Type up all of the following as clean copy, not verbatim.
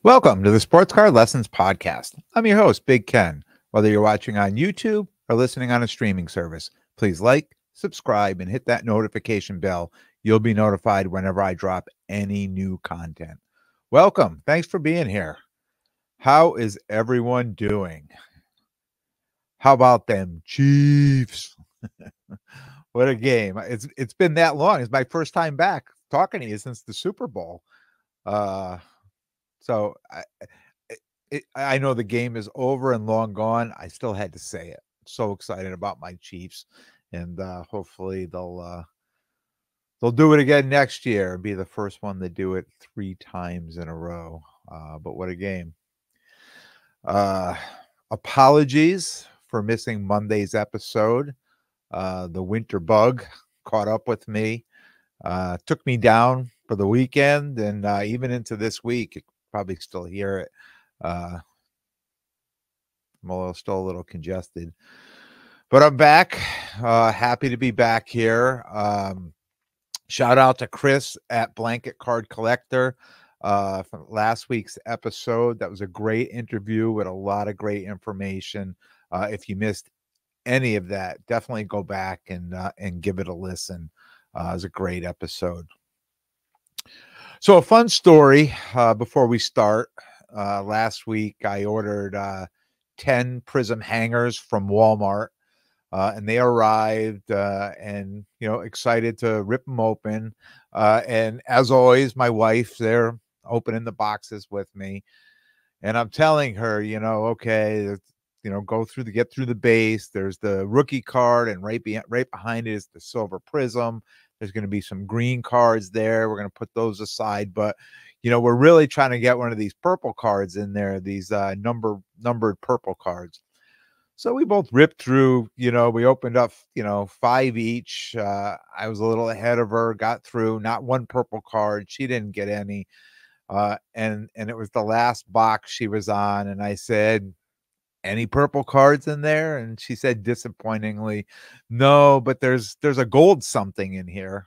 Welcome to the Sports Card Lessons Podcast. I'm your host, Big Ken. Whether you're watching on YouTube or listening on a streaming service, please like, subscribe, and hit that notification bell. You'll be notified whenever I drop any new content. Welcome. Thanks for being here. How is everyone doing? How about them Chiefs? What a game. It's been that long. It's my first time back talking to you since the Super Bowl. So I know the game is over and long gone. I still had to say it. So excited about my Chiefs, and hopefully they'll do it again next year and be the first one to do it 3 times in a row. But what a game! Apologies for missing Monday's episode. The winter bug caught up with me, took me down for the weekend, and even into this week. You probably still hear it. I'm still a little congested, but I'm back. Happy to be back here. Shout out to Chris at Blanket Card Collector from last week's episode. That was a great interview with a lot of great information. If you missed any of that, definitely go back and give it a listen. It was a great episode. So a fun story before we start. Last week I ordered 10 Prism hangers from Walmart, and they arrived, and excited to rip them open. And as always, my wife there opening the boxes with me, and I'm telling her, okay, get through the base. There's the rookie card, and right behind it is the silver Prism. There's going to be some green cards there. We're going to put those aside, but we're really trying to get one of these purple cards in there, these numbered purple cards. So we both ripped through, we opened up, 5 each. I was a little ahead of her, got through, not one purple card. She didn't get any. And it was the last box she was on. And I said, any purple cards in there? And she said disappointingly, no, but there's a gold something in here.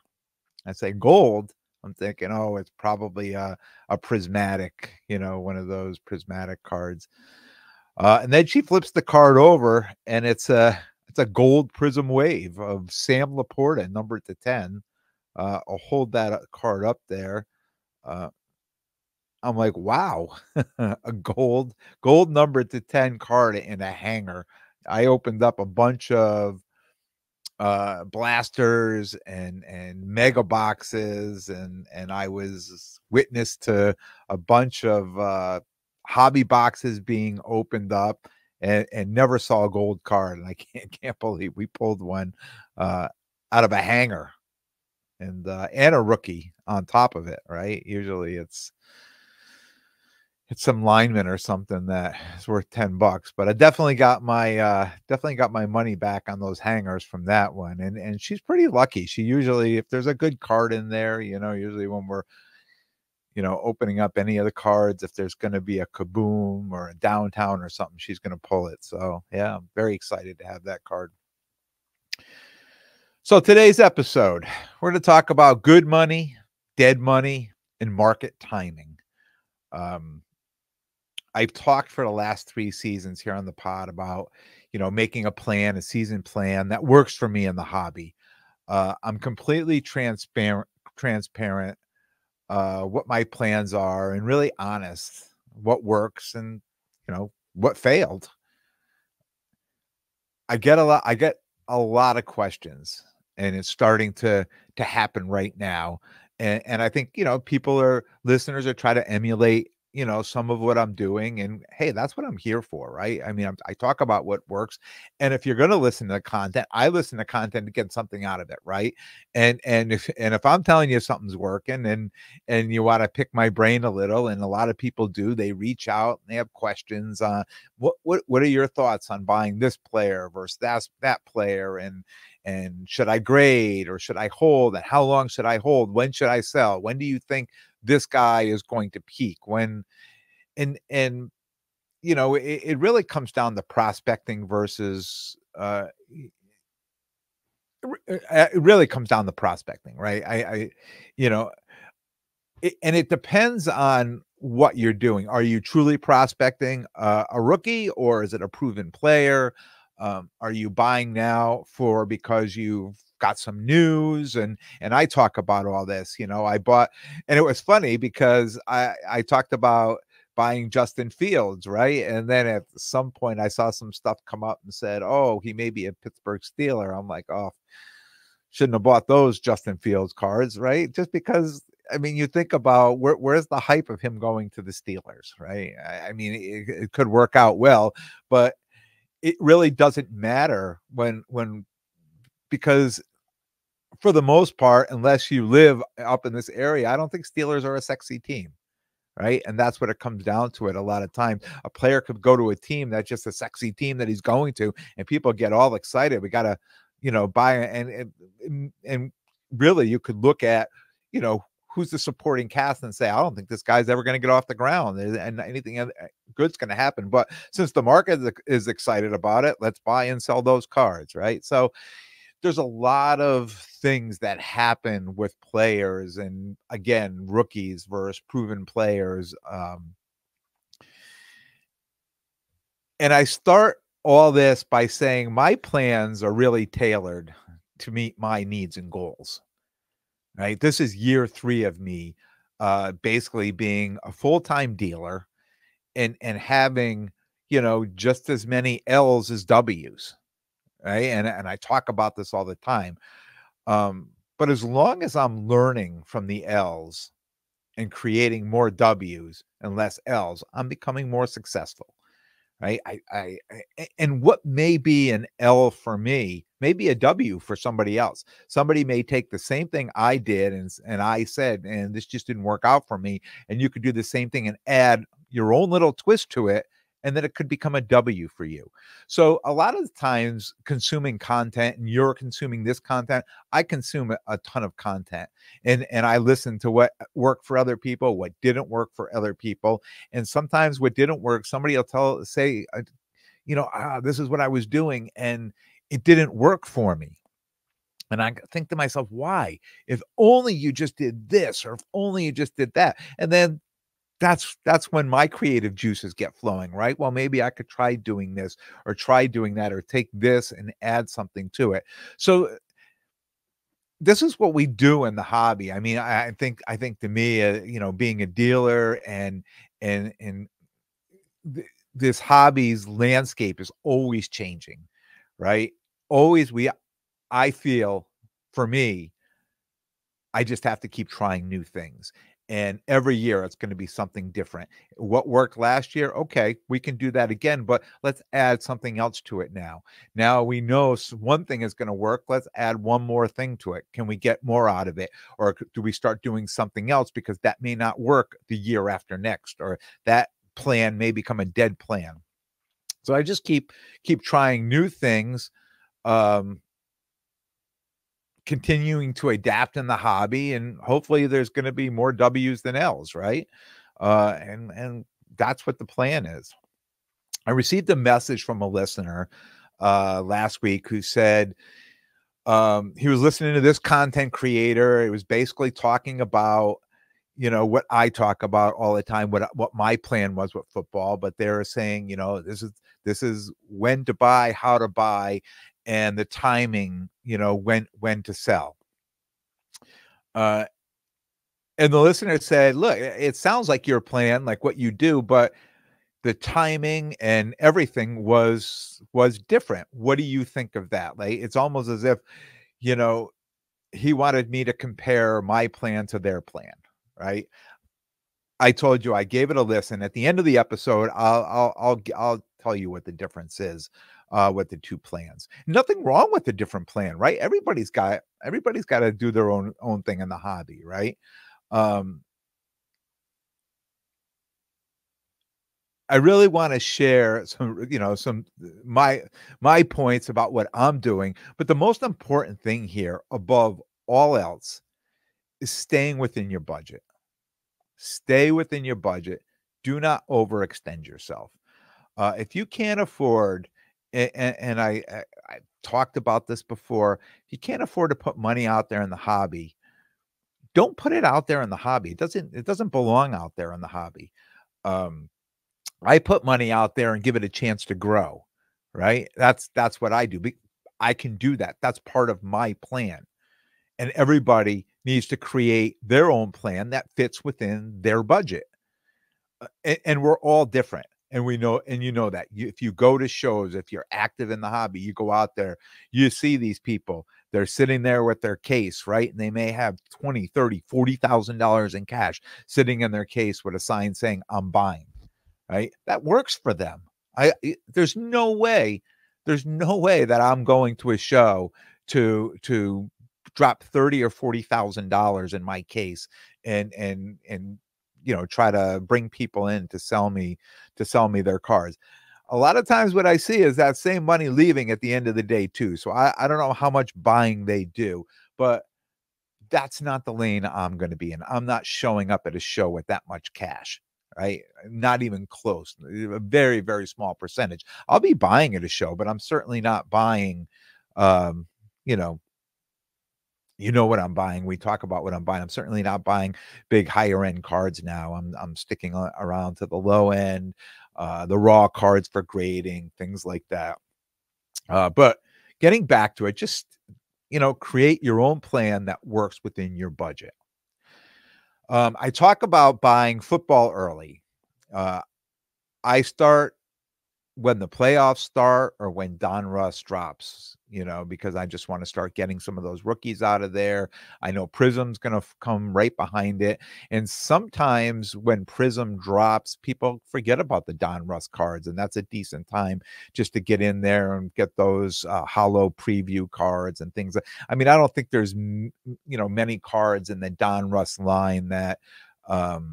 I say gold. I'm thinking, oh, it's probably a prismatic, one of those prismatic cards. And then she flips the card over, and it's a gold Prism Wave of Sam Laporta, numbered to 10. I'll hold that card up there. I'm like, wow, a gold numbered to 10 card in a hanger. I opened up a bunch of blasters and mega boxes, and I was witness to a bunch of hobby boxes being opened up, and never saw a gold card. And I can't believe we pulled one out of a hanger, and a rookie on top of it, right? Usually it's some lineman or something that is worth $10, but I definitely got my money back on those hangers from that one. And she's pretty lucky. She usually, if there's a good card in there, usually when we're, opening up any of the cards, if there's going to be a kaboom or a downtown or something, she's going to pull it. So yeah, I'm very excited to have that card. So today's episode, we're going to talk about good money, dead money, and market timing. I've talked for the last 3 seasons here on the pod about, making a season plan that works for me in the hobby. I'm completely transparent, what my plans are, and really honest what works and, what failed. I get a lot of questions, and it's starting to happen right now. And I think, listeners are trying to emulate, some of what I'm doing. And hey, that's what I'm here for, right? I mean, I talk about what works. And if you're going to listen to the content, I listen to content to get something out of it, right? And if I'm telling you something's working, and you want to pick my brain a little, and a lot of people do, they reach out and they have questions. What are your thoughts on buying this player versus that player? And should I grade or should I hold? And how long should I hold? When should I sell? When do you think this guy is going to peak? When? And it really comes down to prospecting versus it really comes down to prospecting, right? And it depends on what you're doing. Are you truly prospecting a rookie, or is it a proven player? Are you buying now for because you've got some news? And I talk about all this. I bought, and it was funny because I talked about buying Justin Fields, right? And then at some point I saw some stuff come up and said, "Oh, he may be a Pittsburgh Steeler." I'm like, "Oh, shouldn't have bought those Justin Fields cards," right? Just because, I mean, you think about where's the hype of him going to the Steelers, right? I mean, it could work out well, but it really doesn't matter when because for the most part, unless you live up in this area, I don't think Steelers are a sexy team, right? And that's what it comes down to. It a lot of times, a player could go to a team that's just a sexy team that he's going to, and people get all excited. We got to, buy and really, you could look at, who's the supporting cast and say, I don't think this guy's ever going to get off the ground, and anything good's going to happen. But since the market is excited about it, let's buy and sell those cards, right? So there's a lot of things that happen with players, and again, rookies versus proven players. And I start all this by saying my plans are really tailored to meet my needs and goals, right? This is year 3 of me basically being a full-time dealer and having, just as many L's as W's, right? And I talk about this all the time. But as long as I'm learning from the L's and creating more W's and less L's, I'm becoming more successful, right? And what may be an L for me may be a W for somebody else. Somebody may take the same thing I did and I said, and this just didn't work out for me. And you could do the same thing and add your own little twist to it, and then it could become a W for you. So a lot of the times consuming content, and you're consuming this content, I consume a ton of content, and I listen to what worked for other people, what didn't work for other people. And sometimes what didn't work, somebody will say, this is what I was doing and it didn't work for me. And I think to myself, why? If only you just did this, or if only you just did that. And then that's when my creative juices get flowing, right? Well, maybe I could try doing this or try doing that, or take this and add something to it. So this is what we do in the hobby. I mean, I think to me, being a dealer and this hobby's landscape is always changing, right? Always I feel, for me, I just have to keep trying new things. And every year it's going to be something different. What worked last year, okay, we can do that again, but let's add something else to it now. Now we know one thing is going to work. Let's add one more thing to it. Can we get more out of it? Or do we start doing something else because that may not work the year after next, or that plan may become a dead plan. So I just keep trying new things, continuing to adapt in the hobby, and hopefully there's going to be more W's than L's, right? And that's what the plan is. I received a message from a listener last week who said he was listening to this content creator. It was basically talking about, what I talk about all the time, what my plan was with football, but they're saying, this is when to buy, how to buy, and the timing, when to sell. And the listener said, look, it sounds like your plan, like what you do, but the timing and everything was different. What do you think of that? Like, it's almost as if, he wanted me to compare my plan to their plan, right? I told you I gave it a listen. At the end of the episode, I'll tell you what the difference is with the two plans. Nothing wrong with the different plan, right? Everybody's got to do their own thing in the hobby, right? I really want to share some my points about what I'm doing, but the most important thing here above all else is staying within your budget. Stay within your budget. Do not overextend yourself. If you can't afford, and I talked about this before, if you can't afford to put money out there in the hobby, don't put it out there in the hobby. It doesn't belong out there in the hobby. Um, I put money out there and give it a chance to grow, right? That's what I do. I can do that. That's part of my plan. And everybody needs to create their own plan that fits within their budget. And we're all different. And we know, and you know that if you go to shows, if you're active in the hobby, you go out there, you see these people, they're sitting there with their case, right? And they may have 20, 30, $40,000 in cash sitting in their case with a sign saying, I'm buying, right? That works for them. There's no way that I'm going to a show to drop 30 or $40,000 in my case and try to bring people in to sell me their cars. A lot of times what I see is that same money leaving at the end of the day too. So I don't know how much buying they do, but that's not the lane I'm going to be in. I'm not showing up at a show with that much cash, right? Not even close. A very, very small percentage. I'll be buying at a show, but I'm certainly not buying, you know what I'm buying. We talk about what I'm buying. I'm certainly not buying big higher end cards now. I'm sticking around to the low end, the raw cards for grading, things like that. But getting back to it, just create your own plan that works within your budget. I talk about buying football early. I start when the playoffs start or when Donruss drops, because I just want to start getting some of those rookies out of there. I know Prism's going to come right behind it. And sometimes when Prism drops, people forget about the Donruss cards, and that's a decent time just to get in there and get those hollow preview cards and things. I mean, I don't think there's, many cards in the Donruss line that, that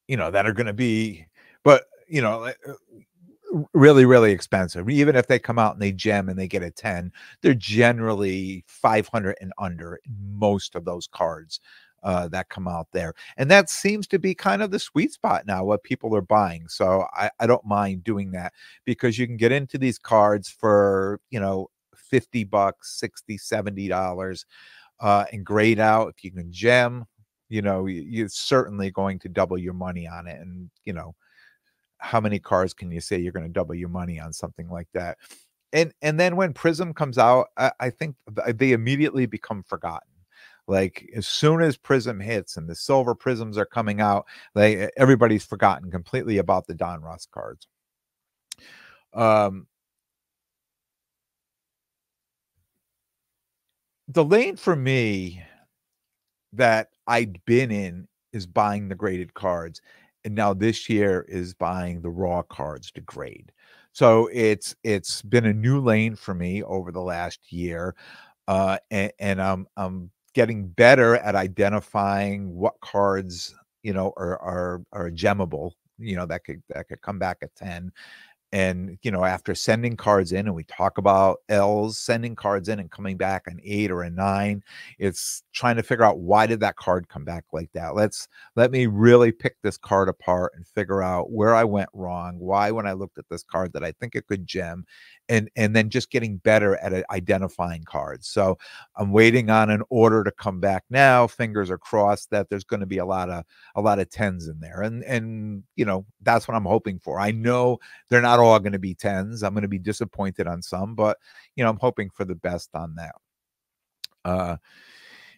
are going to be, but really, really expensive. Even if they come out and they gem and they get a 10, they're generally 500 and under in most of those cards that come out there. And that seems to be kind of the sweet spot now, what people are buying. So I don't mind doing that, because you can get into these cards for, $50, $60, $70 and grade out. If you can gem, you're certainly going to double your money on it. And, how many cars can you say you're going to double your money on something like that? And then when Prism comes out, I think they immediately become forgotten. Like as soon as Prism hits and the silver Prisms are coming out, everybody's forgotten completely about the Donruss cards. The lane for me that I'd been in is buying the graded cards. And now this year is buying the raw cards to grade. So it's been a new lane for me over the last year. And I'm getting better at identifying what cards, are gemmable, that could come back at 10. And, after sending cards in, and we talk about L's sending cards in and coming back an 8 or a 9, it's trying to figure out, why did that card come back like that? Let me really pick this card apart and figure out where I went wrong. Why, when I looked at this card, that I think it could gem, and then just getting better at identifying cards. So I'm waiting on an order to come back now. Fingers are crossed that there's going to be a lot of 10s in there. And that's what I'm hoping for. I know they're not all going to be 10s. I'm going to be disappointed on some, but I'm hoping for the best on that.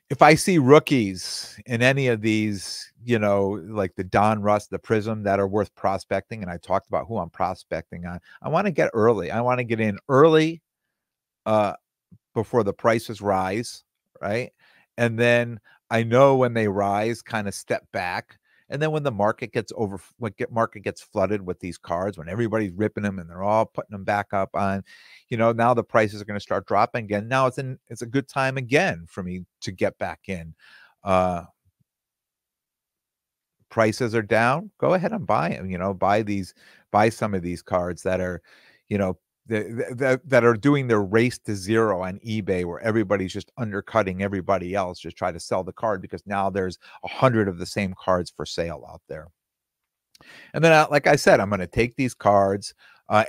If I see rookies in any of these, like the Donruss, the Prism, that are worth prospecting, and I talked about who I'm prospecting on, I want to get early. I want to get in early before the prices rise, right? And then I know when they rise, kind of step back. And then when the market gets market gets flooded with these cards, when everybody's ripping them and they're all putting them back up on, now the prices are going to start dropping again. Now it's a good time again for me to get back in. Prices are down, go ahead and buy them. Buy some of these cards that are, that are doing their race to zero on eBay, where everybody's just undercutting everybody else, just try to sell the card, because now there's 100 of the same cards for sale out there. And then, like I said, I'm going to take these cards,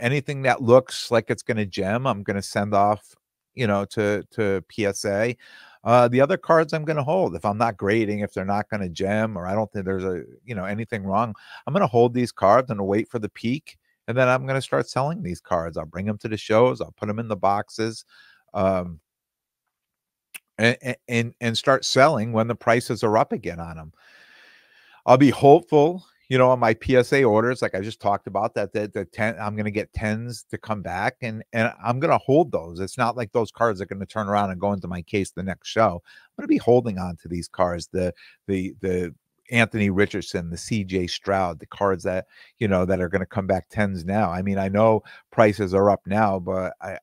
anything that looks like it's going to gem, I'm going to send off, to PSA. The other cards I'm going to hold. If I'm not grading, if they're not going to gem, or I don't think there's anything wrong, I'm going to hold these cards and wait for the peak, and then I'm going to start selling these cards. I'll bring them to the shows. I'll put them in the boxes, um, and start selling when the prices are up again on them. I'll be hopeful, on my PSA orders, like I just talked about, that the 10, I'm going to get 10s to come back, and I'm going to hold those. It's not like those cards are going to turn around and go into my case the next show. I'm going to be holding on to these cards, the Anthony Richardson, the CJ Stroud, the cards that, that are going to come back 10s now. I mean, I know prices are up now, but I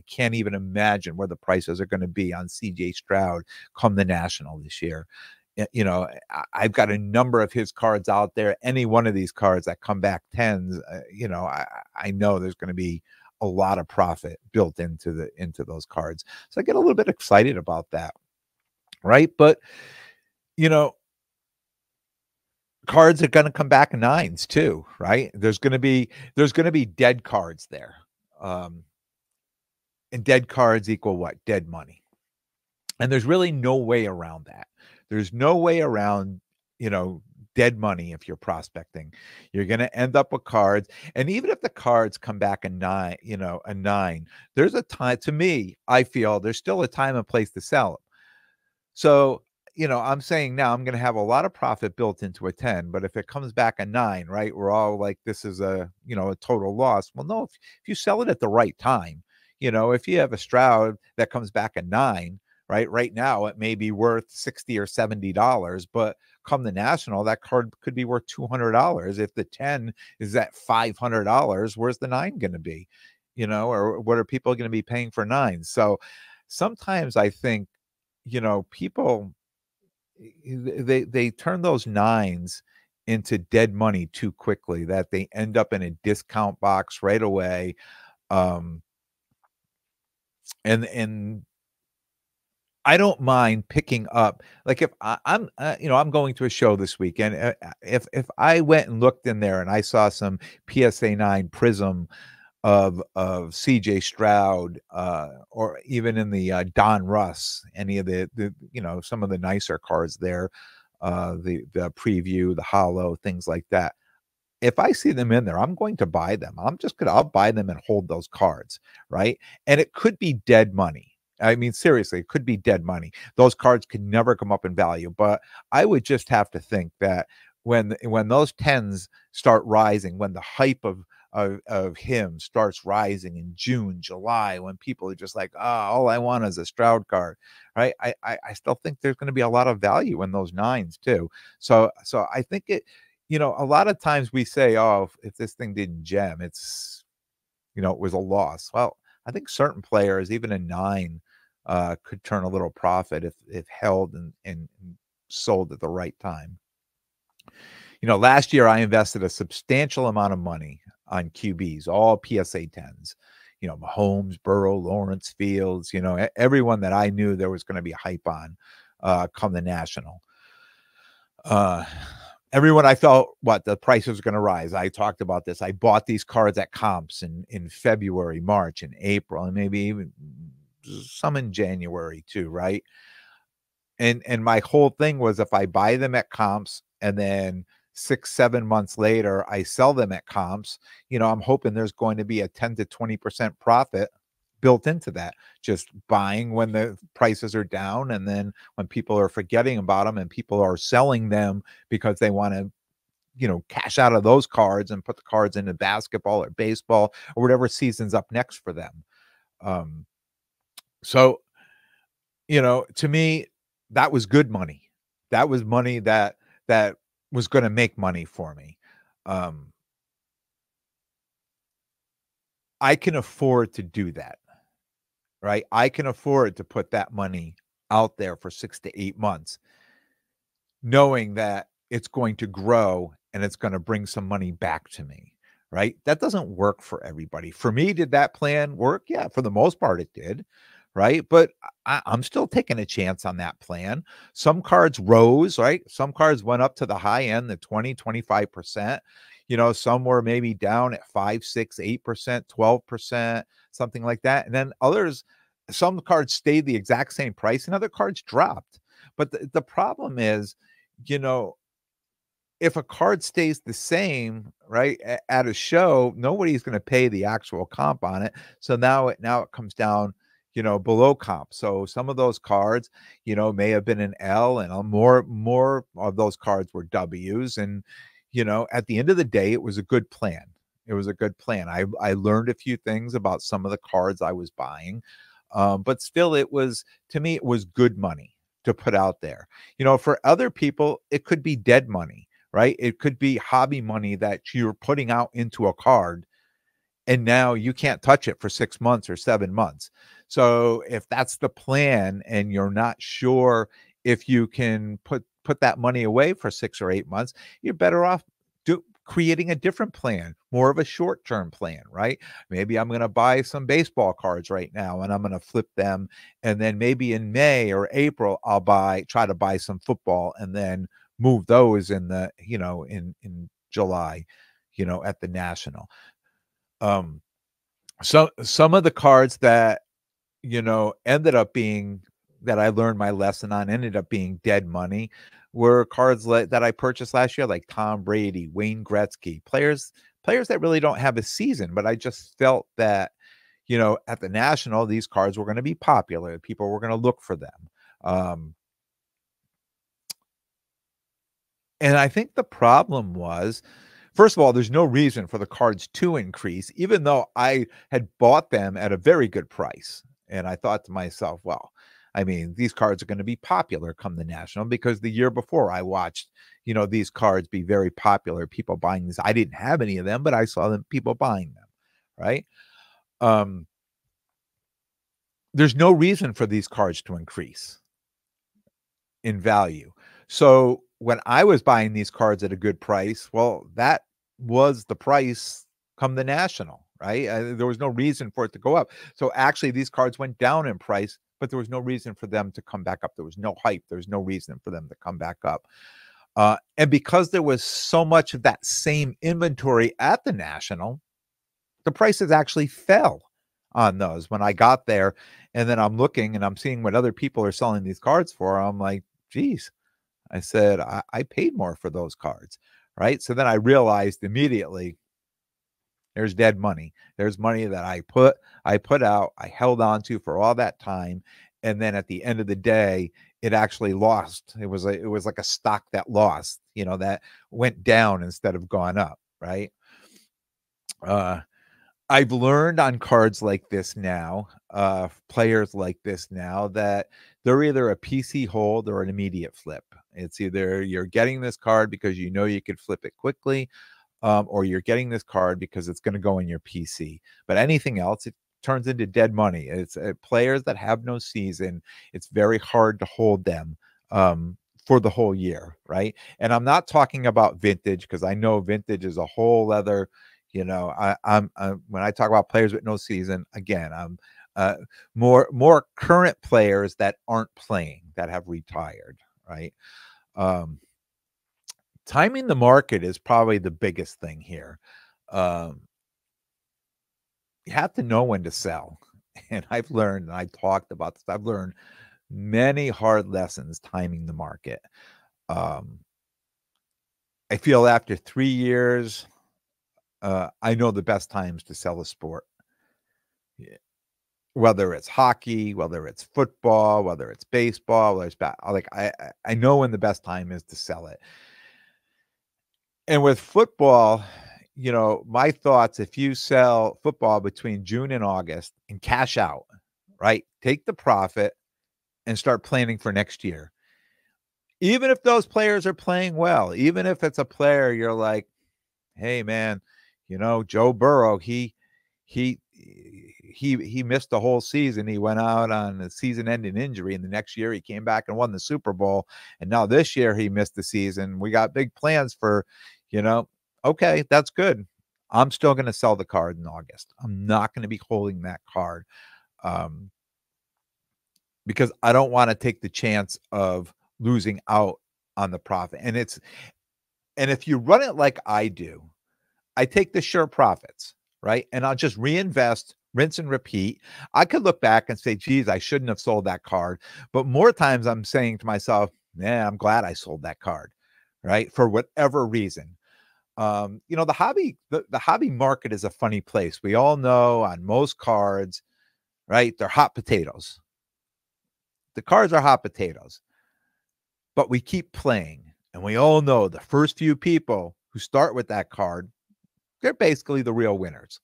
can't even imagine where the prices are going to be on CJ Stroud come the National this year. I've got a number of his cards out there. Any one of these cards that come back 10s, I know there's going to be a lot of profit built into those cards. So I get a little bit excited about that. Right. But, cards are going to come back 9s too. Right. There's going to be dead cards there. And dead cards equal what? Dead money. And there's really no way around that. There's no way around, dead money. If you're prospecting, you're going to end up with cards. And even if the cards come back a 9, there's a time, to me, I feel there's still a time and place to sell them. So, I'm saying now I'm going to have a lot of profit built into a 10, but if it comes back a 9, right, we're all like, this is a total loss. Well, no, if you sell it at the right time, if you have a Stroud that comes back a 9, right now it may be worth $60 or $70, but come the National, that card could be worth $200. If the 10 is at $500, where's the 9 going to be? Or what are people going to be paying for 9s? So sometimes I think, people, they turn those 9s into dead money too quickly, that they end up in a discount box right away. And I don't mind picking up, like if I'm going to a show this weekend, if I went and looked in there and I saw some PSA 9 Prism of CJ Stroud, or even in the Don Russ, any of the some of the nicer cards there, the preview, the hollow, things like that. If I see them in there, I'm going to buy them. I'll buy them and hold those cards, right? And it could be dead money. I mean, seriously, it could be dead money. Those cards could never come up in value, but I would just have to think that when those 10s start rising, when the hype of him starts rising in June, July, when people are just like, all I want is a Stroud card, right? I still think there's going to be a lot of value in those 9s too. So I think it, a lot of times we say, oh, if this thing didn't gem, it's, it was a loss. Well, I think certain players, even a 9, could turn a little profit if held and sold at the right time. Last year I invested a substantial amount of money on QBs, all PSA 10s. Mahomes, Burrow, Lawrence, Fields, everyone that I knew there was going to be hype on come the National. Everyone I felt the price was going to rise. I talked about this. I bought these cards at comps in February, March, and April, and maybe even some in January too, right? And my whole thing was, if I buy them at comps and then 6-7 months later I sell them at comps, I'm hoping there's going to be a 10 to 20% profit built into that. Just buying when the prices are down, and then when people are forgetting about them and people are selling them because they want to cash out of those cards and put the cards into basketball or baseball or whatever season's up next for them. So to me, that was good money. That was money that was going to make money for me. I can afford to do that, right? I can afford to put that money out there for 6 to 8 months, knowing that it's going to grow and it's going to bring some money back to me, right? That doesn't work for everybody. For me, did that plan work? Yeah, for the most part it did, right? But I'm still taking a chance on that plan. Some cards rose, right? Some cards went up to the high end, the 20, 25%. Some were maybe down at 5, 6, 8%, 12%, something like that. And then others some cards stayed the exact same price and other cards dropped. But the problem is, you know, if a card stays the same, right, at a show, nobody's going to pay the actual comp on it. So now it comes down, below comp. So some of those cards, may have been an L, and more of those cards were W's. And at the end of the day, it was a good plan. It was a good plan. I learned a few things about some of the cards I was buying, but still, to me, it was good money to put out there. For other people, it could be dead money, right? It could be hobby money that you're putting out into a card, and now you can't touch it for 6 months or 7 months. So if that's the plan and you're not sure if you can put that money away for 6 or 8 months, you're better off creating a different plan, more of a short-term plan, right? Maybe I'm going to buy some baseball cards right now and I'm going to flip them. And then maybe in May or April, I'll try to buy some football and then move those in July, at the National. So some of the cards that, ended up being, that I learned my lesson on, ended up being dead money, were cards that I purchased last year, like Tom Brady, Wayne Gretzky, players that really don't have a season, but I just felt that, at the National, these cards were going to be popular. People were going to look for them. And I think the problem was, first of all, there's no reason for the cards to increase, even though I had bought them at a very good price. And I thought to myself, well, I mean, these cards are going to be popular come the National, because the year before I watched, these cards be very popular, people buying these. I didn't have any of them, but I saw people buying them, right? There's no reason for these cards to increase in value. So when I was buying these cards at a good price, well, that was the price come the National, right? There was no reason for it to go up. So actually, these cards went down in price, but there was no reason for them to come back up. There was no hype. There was no reason for them to come back up. And because there was so much of that same inventory at the National, the prices actually fell on those when I got there. And then I'm looking and I'm seeing what other people are selling these cards for. I'm like, geez, I said, I paid more for those cards, right? So then I realized immediately, there's dead money. There's money that I put out, I held on to for all that time. And then at the end of the day, it actually lost. It was like a stock that lost, that went down instead of gone up, right? I've learned on cards like this now, players like this now, that they're either a PC hold or an immediate flip. It's either you're getting this card because you could flip it quickly, or you're getting this card because it's going to go in your PC. But anything else, it turns into dead money. It's players that have no season. It's very hard to hold them for the whole year, right? And I'm not talking about vintage, because I know vintage is a whole other, I'm when I talk about players with no season, again, I'm more current players that aren't playing, that have retired, right? Timing the market is probably the biggest thing here. You have to know when to sell. And I've learned, and I talked about this, I've learned many hard lessons timing the market. I feel after 3 years, I know the best times to sell a sport. Whether it's hockey, whether it's football, whether it's baseball, whether it's like I know when the best time is to sell it. And with football, my thoughts, if you sell football between June and August and cash out, right? Take the profit and start planning for next year. Even if those players are playing well, even if it's a player you're like, hey man, Joe Burrow, he missed the whole season. He went out on a season-ending injury, and the next year he came back and won the Super Bowl. And now this year he missed the season. We got big plans for, okay, that's good. I'm still going to sell the card in August. I'm not going to be holding that card, because I don't want to take the chance of losing out on the profit. And if you run it like I do, I take the sure profits, right? And I'll just reinvest rinse and repeat. I could look back and say, geez, I shouldn't have sold that card. But more times I'm saying to myself, yeah, I'm glad I sold that card, right? For whatever reason. The hobby market is a funny place. We all know on most cards, right? They're hot potatoes. The cards are hot potatoes, but we keep playing. And we all know the first few people who start with that card, they're basically the real winners.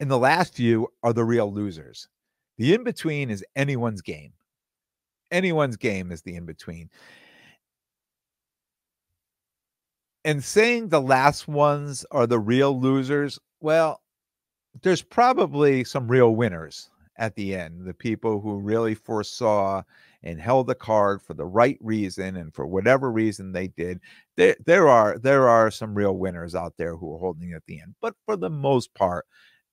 And the last few are the real losers. The in between is anyone's game. Anyone's game is the in between. And saying the last ones are the real losers, well, there's probably some real winners at the end. The people who really foresaw and held the card for the right reason and for whatever reason they did. There are some real winners out there who are holding it at the end. But for the most part,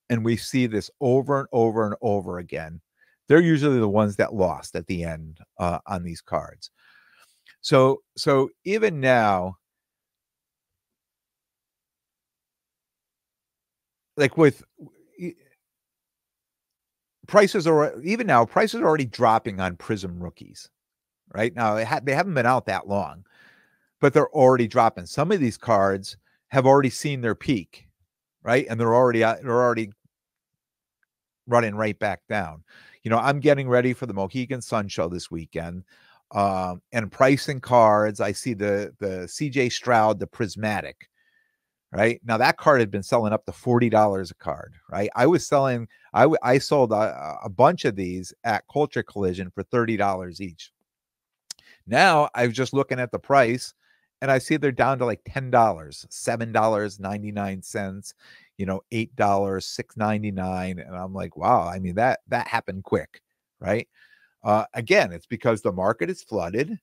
and we see this over and over and over again, they're usually the ones that lost at the end on these cards. So even now, like with prices are even now, prices are already dropping on Prism rookies. Right now, they haven't been out that long, but they're already dropping. Some of these cards have already seen their peak, right, and they're already running right back down. I'm getting ready for the Mohegan Sun show this weekend, and pricing cards. I see the CJ Stroud, the Prismatic. Right now, that card had been selling up to $40 a card. Right, I sold a bunch of these at Culture Collision for $30 each. Now I was just looking at the price and I see they're down to like $10, $7.99, $8, $6.99. And I'm like, wow, I mean, that happened quick, right? Again, it's because the market is flooded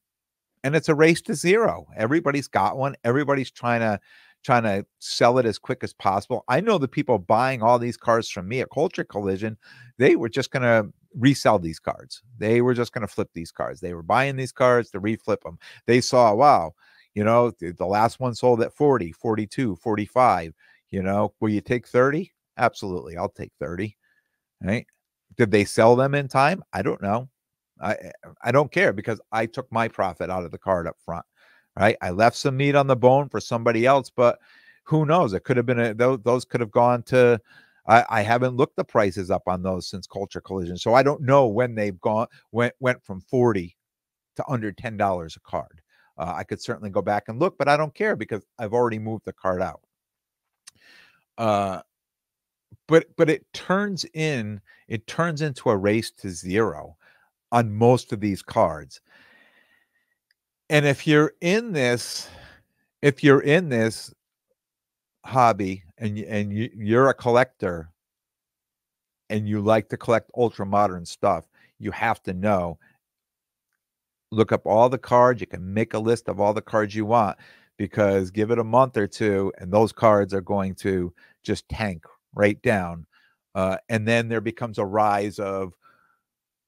and it's a race to zero. Everybody's got one. Everybody's trying to sell it as quick as possible. I know the people buying all these cards from me at Culture Collision, they were just going to resell these cards. They were just going to flip these cards. They were buying these cards to reflip them. They saw, wow, the last one sold at 40, 42, 45. Will you take 30? Absolutely. I'll take 30. Right? Did they sell them in time? I don't know. I don't care because I took my profit out of the card up front. Right? I left some meat on the bone for somebody else, but who knows? It could have been those could have gone to. I haven't looked the prices up on those since Culture Collision, so I don't know when they've went from 40 to under $10 a card. I could certainly go back and look, but I don't care because I've already moved the card out. But it turns into a race to zero on most of these cards. And if you're in this hobby and you're a collector and you like to collect ultra modern stuff, you have to look up all the cards. You can make a list of all the cards you want, because give it a month or two and those cards are going to just tank right down. And then there becomes a rise of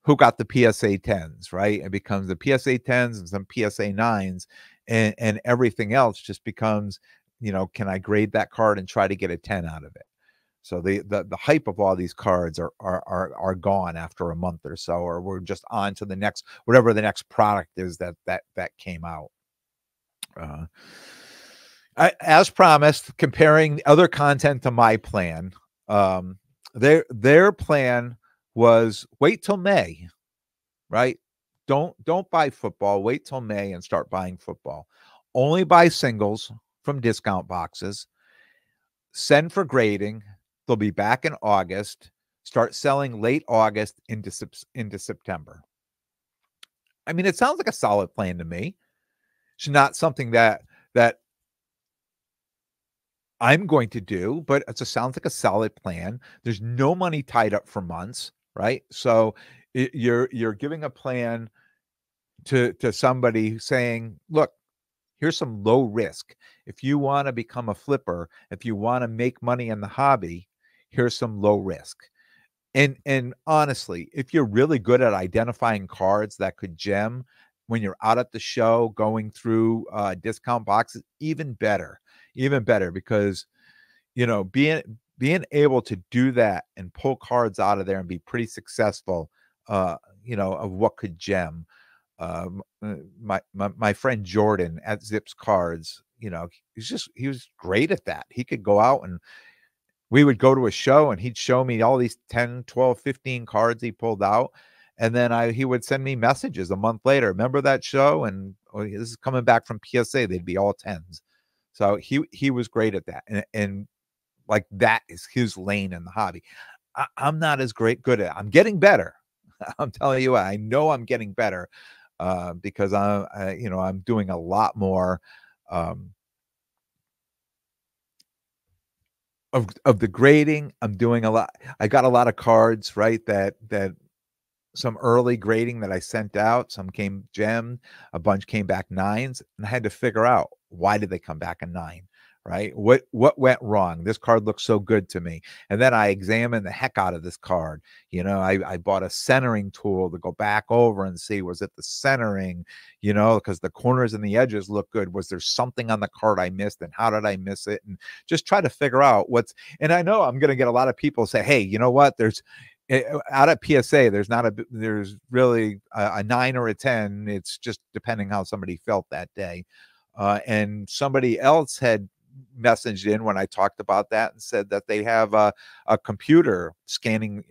who got the PSA 10s, right? It becomes the PSA 10s and some PSA 9s, and everything else just becomes, can I grade that card and try to get a 10 out of it? So the hype of all these cards are gone after a month or so, or we're just on to the next, whatever the next product is that came out. As promised, comparing other content to my plan. Their plan was wait till May, right? Don't buy football. Wait till May and start buying football. Only buy singles from discount boxes. Send for grading. They'll be back in August. Start selling late August into September. I mean, it sounds like a solid plan to me. It's not something that I'm going to do, but sounds like a solid plan. There's no money tied up for months, right? So you're giving a plan to somebody saying, look, here's some low risk. If you want to become a flipper, if you want to make money in the hobby, here's some low risk. And honestly, if you're really good at identifying cards that could gem when you're out at the show going through discount boxes, even better, because being being able to do that and pull cards out of there and be pretty successful, of what could gem. My friend Jordan at Zips Cards, he was great at that. He could go out and we would go to a show and he'd show me all these 10, 12, 15 cards he pulled out. And then he would send me messages a month later. Remember that show? And this is coming back from PSA. They'd be all tens. So he was great at that. And like that is his lane in the hobby. I'm not as good at it. I'm getting better. I'm telling you what, I know I'm getting better because I'm doing a lot more of the grading. I'm doing a lot. I got a lot of cards, right, that some early grading that I sent out. Some came gemmed, a bunch came back nines, and I had to figure out why did they come back a nine, right? What went wrong? This card looks so good to me. And then I examined the heck out of this card. I bought a centering tool to go back over and see, was it the centering, because the corners and the edges look good. Was there something on the card I missed, and how did I miss it? And just try to figure out and I know I'm going to get a lot of people say, hey, you know what? Out at PSA, there's really a 9 or a 10. It's just depending how somebody felt that day. And somebody else had messaged in when I talked about that and said that they have a computer scanning,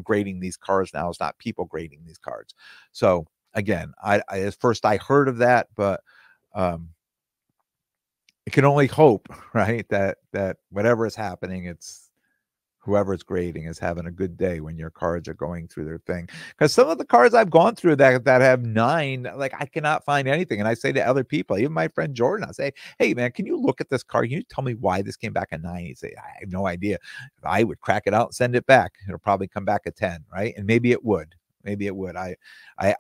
grading these cards now. It's not people grading these cards. So again, I at first I heard of that, but I can only hope, right, that whatever is happening, it's whoever's grading is having a good day when your cards are going through their thing. Because some of the cards I've gone through that have 9, like I cannot find anything. And I say to other people, even my friend Jordan, I say, hey man, can you look at this card? Can you tell me why this came back a 9? He'd say, I have no idea. If I would crack it out and send it back, it'll probably come back a 10, right? And maybe it would. I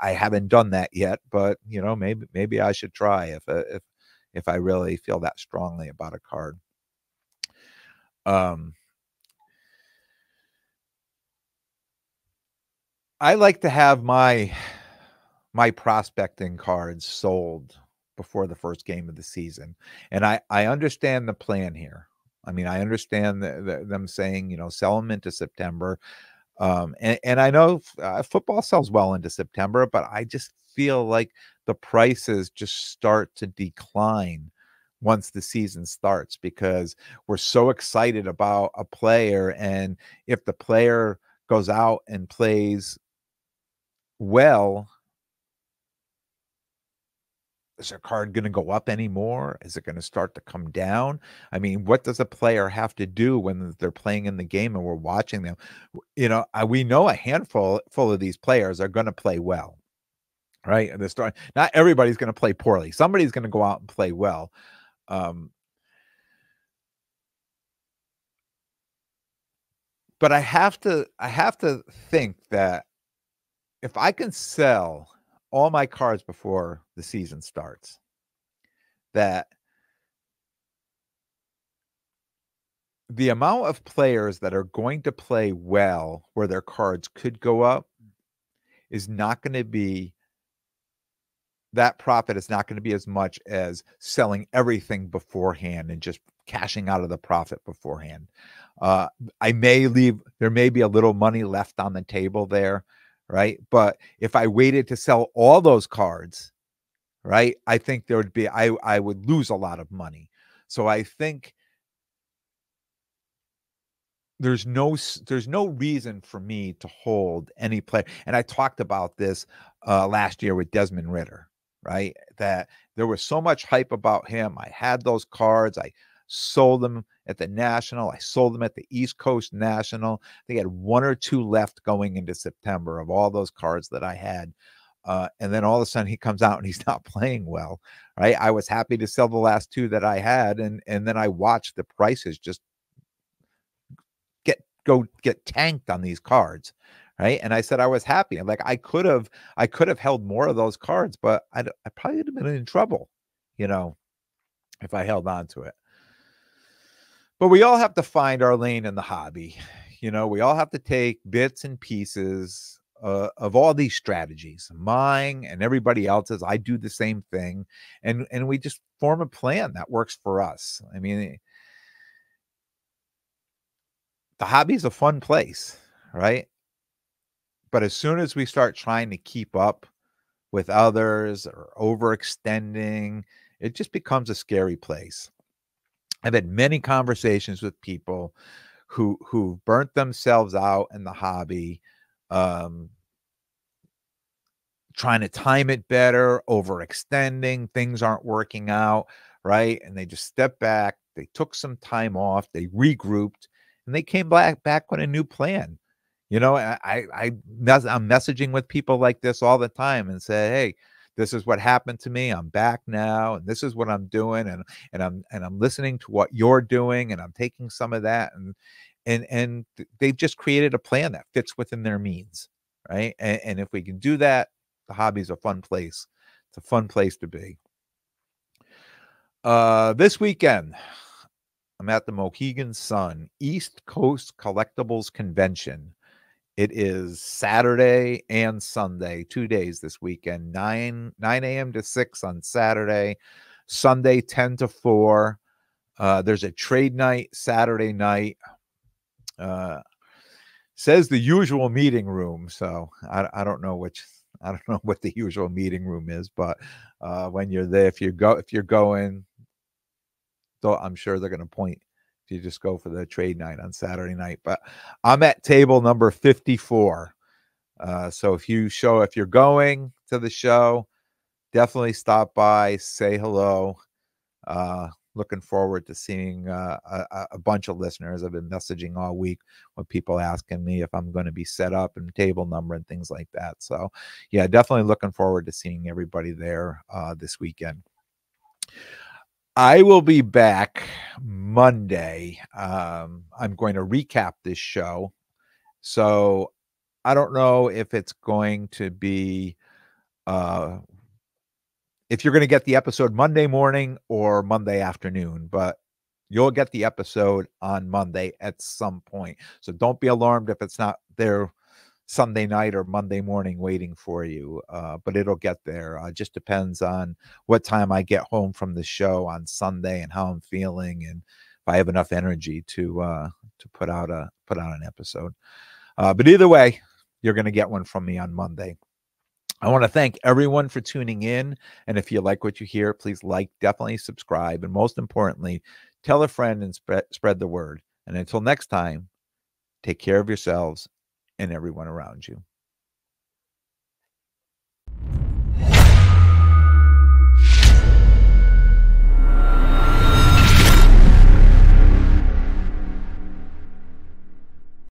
haven't done that yet, but maybe I should try if I really feel that strongly about a card. I like to have my prospecting cards sold before the first game of the season. And I understand the plan here. I mean, I understand them saying, sell them into September. And I know football sells well into September, but I just feel like the prices just start to decline once the season starts because we're so excited about a player. And if the player goes out and plays well, is their card going to go up anymore? Is it going to start to come down? I mean, what does a player have to do when they're playing in the game and we're watching them? We know a handful of these players are going to play well, right? And not everybody's going to play poorly. Somebody's going to go out and play well. But I have to think that if I can sell all my cards before the season starts, that the amount of players that are going to play well where their cards could go up is not going to be, that profit is not going to be as much as selling everything beforehand and just cashing out of the profit beforehand. There may be a little money left on the table there, right? But if I waited to sell all those cards, right, I think there would be, I would lose a lot of money. So I think there's no reason for me to hold any player. And I talked about this last year with Desmond Ridder, right? That there was so much hype about him. I had those cards. I sold them at the National. I sold them at the East Coast National. They had 1 or 2 left going into September of all those cards that I had. And then all of a sudden he comes out and he's not playing well, right? I was happy to sell the last 2 that I had. And then I watched the prices just get tanked on these cards, right? And I said I was happy. Like I could have held more of those cards, but I probably would have been in trouble, if I held on to it. But we all have to find our lane in the hobby. We all have to take bits and pieces of all these strategies, mine and everybody else's. I do the same thing, and we just form a plan that works for us. I mean, the hobby's a fun place, right? But as soon as we start trying to keep up with others or overextending, it just becomes a scary place. I've had many conversations with people who burnt themselves out in the hobby, um, trying to time it better, overextending, things aren't working out, right? And they just stepped back, they took some time off, they regrouped, and they came back with a new plan. You know, I'm messaging with people like this all the time and say, "Hey, this is what happened to me. I'm back now, and this is what I'm doing, and I'm listening to what you're doing, and I'm taking some of that, and they've just created a plan that fits within their means, right? And if we can do that, the hobby's a fun place. It's a fun place to be. This weekend, I'm at the Mohegan Sun East Coast Collectibles Convention. It is Saturday and Sunday, 2 days this weekend, 9 a.m. to 6 on Saturday, Sunday 10 to 4. There's a trade night Saturday night. Says the usual meeting room, so I don't know what the usual meeting room is, but when you're there, if you're going, though, I'm sure they're going to point if you just go for the trade night on Saturday night. But I'm at table number 54. So if you're going to the show, definitely stop by, say hello. Looking forward to seeing a bunch of listeners. I've been messaging all week with people asking me if I'm going to be set up and table number and things like that. So yeah, definitely looking forward to seeing everybody there this weekend. I will be back Monday. I'm going to recap this show. So I don't know if it's going to be if you're going to get the episode Monday morning or Monday afternoon, but you'll get the episode on Monday at some point. So don't be alarmed if it's not there Sunday night or Monday morning waiting for you, but it'll get there. Just depends on what time I get home from the show on Sunday and how I'm feeling, and if I have enough energy to put out an episode. But either way, you're going to get one from me on Monday. I want to thank everyone for tuning in. And if you like what you hear, please definitely subscribe. And most importantly, tell a friend and spread the word. And until next time, take care of yourselves and everyone around you.